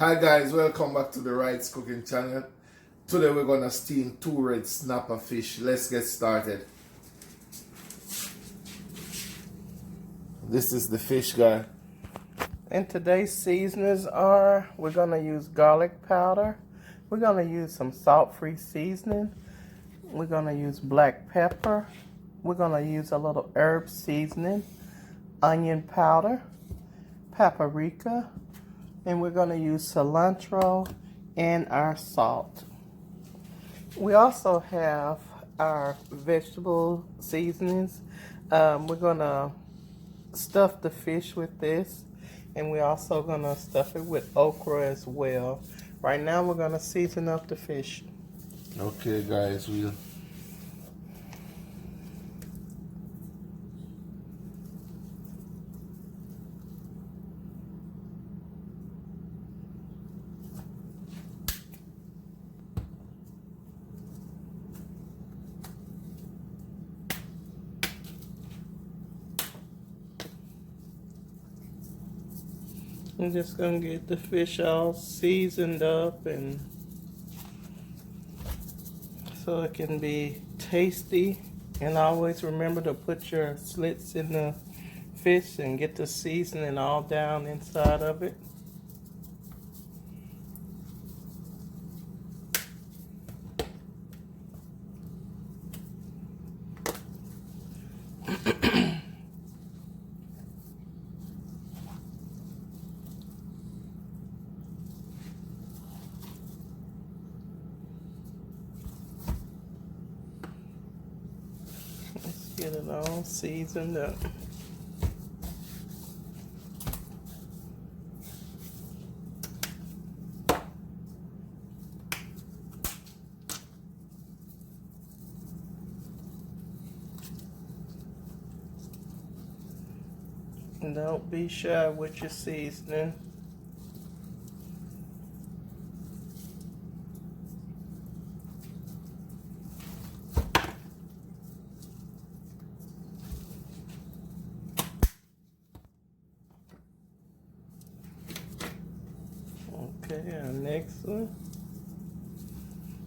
Hi guys, welcome back to the Rights Cooking channel. Today we're gonna steam 2 red snapper fish. Let's get started. This is the fish guy. And today's seasonings are, we're gonna use garlic powder. We're gonna use some salt-free seasoning. We're gonna use black pepper. We're gonna use a little herb seasoning, onion powder, paprika, and we're going to use cilantro and our salt. We also have our vegetable seasonings. We're going to stuff the fish with this, and we're also going to stuff it with okra as well. Right now we're going to season up the fish. Okay guys, I'm just going to get the fish all seasoned up and so it can be tasty. And always remember to put your slits in the fish and get the seasoning all down inside of it. Let's get it all seasoned up. And don't be shy with your seasoning. Okay, our next one.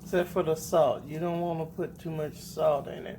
Except for the salt. You don't want to put too much salt in it.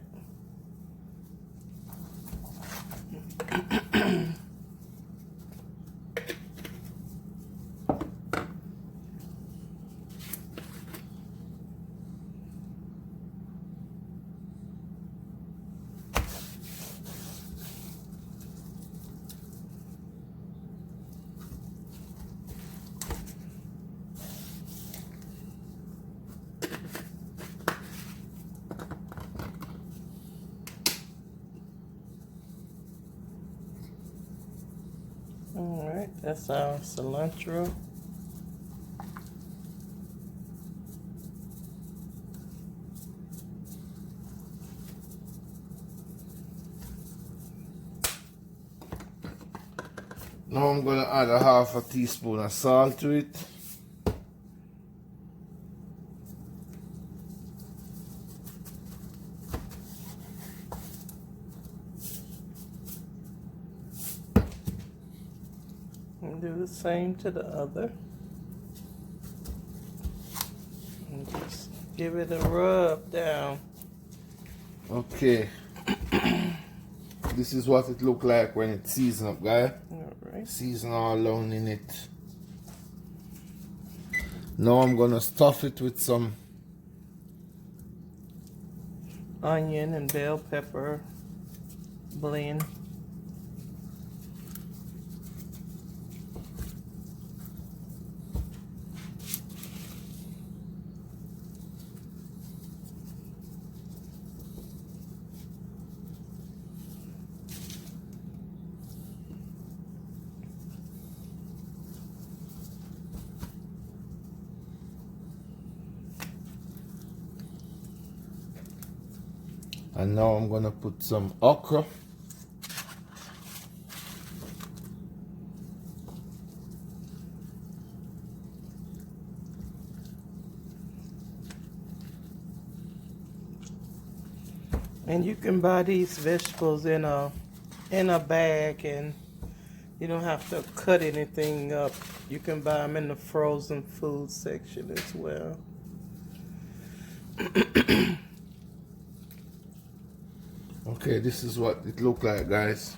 Alright, that's our cilantro. now I'm gonna add a half a teaspoon of salt to it. And do the same to the other. And just give it a rub down. Okay. This is what it look like when it's seasoned up, guy. Alright. Season all alone in it. Now I'm gonna stuff it with some Onion and bell pepper blend. and now I'm gonna put some okra. And you can buy these vegetables in a bag, and You don't have to cut anything up. You can buy them in the frozen food section as well. Okay, this is what it look like, guys.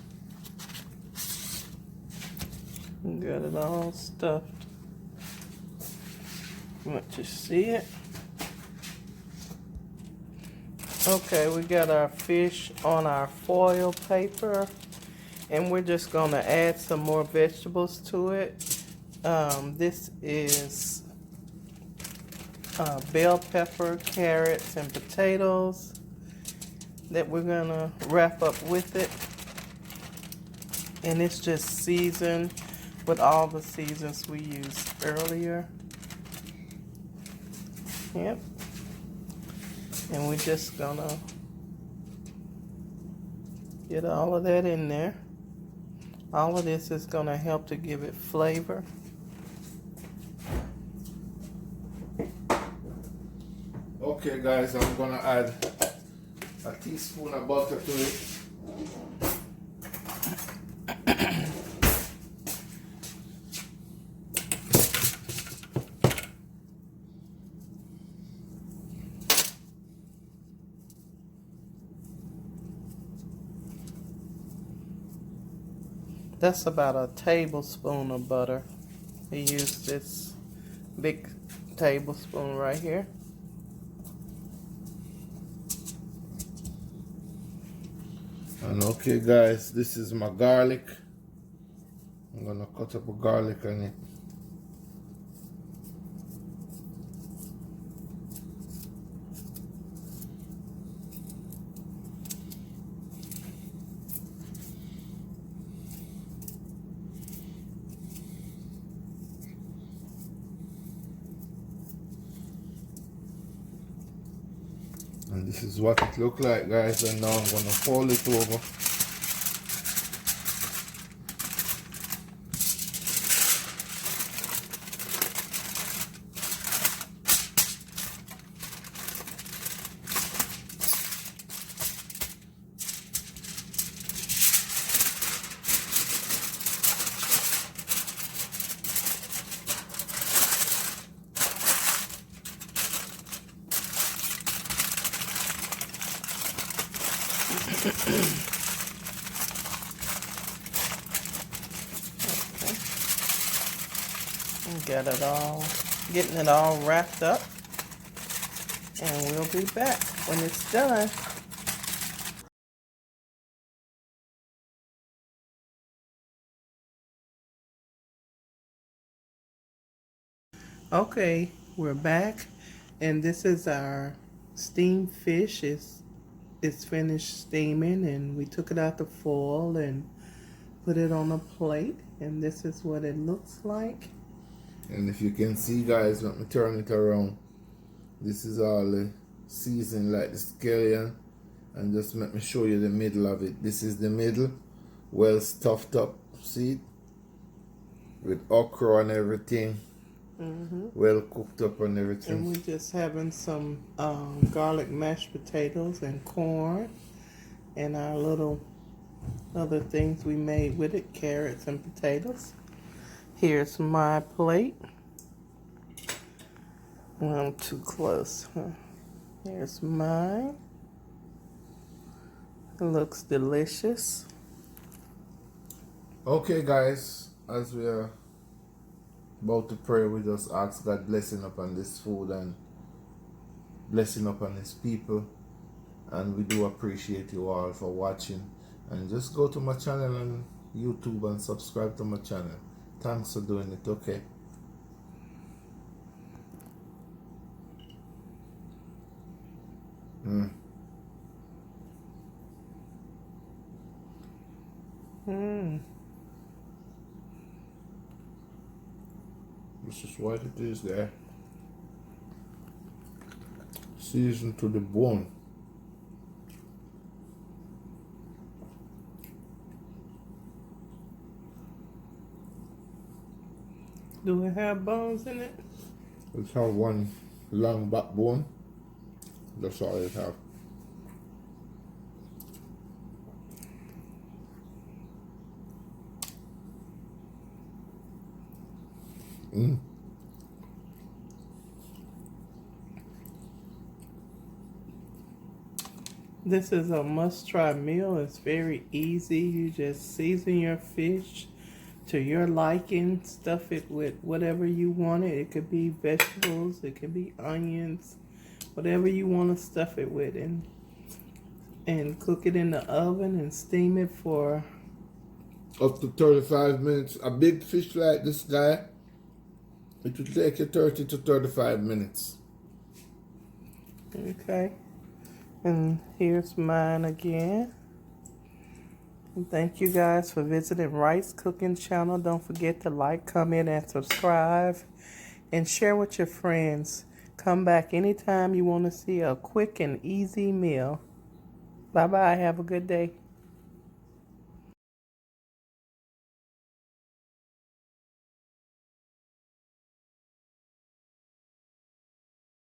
Got it all stuffed. Want to see it? Okay, we got our fish on our foil paper, and we're just gonna add some more vegetables to it. This is bell pepper, carrots, and potatoes that we're gonna wrap up with it. And it's just seasoned with all the seasons we used earlier. Yep. And we're just gonna get all of that in there. All of this is gonna help to give it flavor. Okay, guys, I'm gonna add a teaspoon of butter to it. That's about a tablespoon of butter. We use this big tablespoon right here. And okay, guys, this is my garlic. I'm gonna cut up a garlic on it. And this is what it look like, guys. And now I'm gonna fold it over. Okay. And get it all, getting it all wrapped up. And we'll be back when it's done. Okay, we're back, and this is our steamed fish. It's finished steaming, and we took it out the foil and put it on a plate, and this is what it looks like. And if you can see, guys, let me turn it around. This is all the seasoning, like the scallion, and just let me show you the middle of it. This is the middle, well stuffed up, see it? With okra and everything. Well cooked up and everything. And we're just having some garlic mashed potatoes and corn, and our little other things we made with it, carrots and potatoes. Here's my plate. I'm too close. Here's mine. It looks delicious. Okay, guys, as we are about to pray, we just ask God blessing upon this food and blessing upon His people. And we do appreciate you all for watching. And just go to my channel on YouTube and subscribe to my channel. Thanks for doing it, okay? This is what it is there. Seasoned to the bone. Do it have bones in it? It have one long backbone. That's all it have. Mm. This is a must-try meal. It's very easy. You just season your fish to your liking. Stuff it with whatever you want it. It could be vegetables. It could be onions. Whatever you want to stuff it with. And cook it in the oven and steam it for up to 35 minutes. A big fish like this guy, it will take you 30 to 35 minutes. Okay. And here's mine again. And thank you guys for visiting Rice Cooking Channel. Don't forget to like, comment, and subscribe. And share with your friends. Come back anytime you want to see a quick and easy meal. Bye-bye. Have a good day.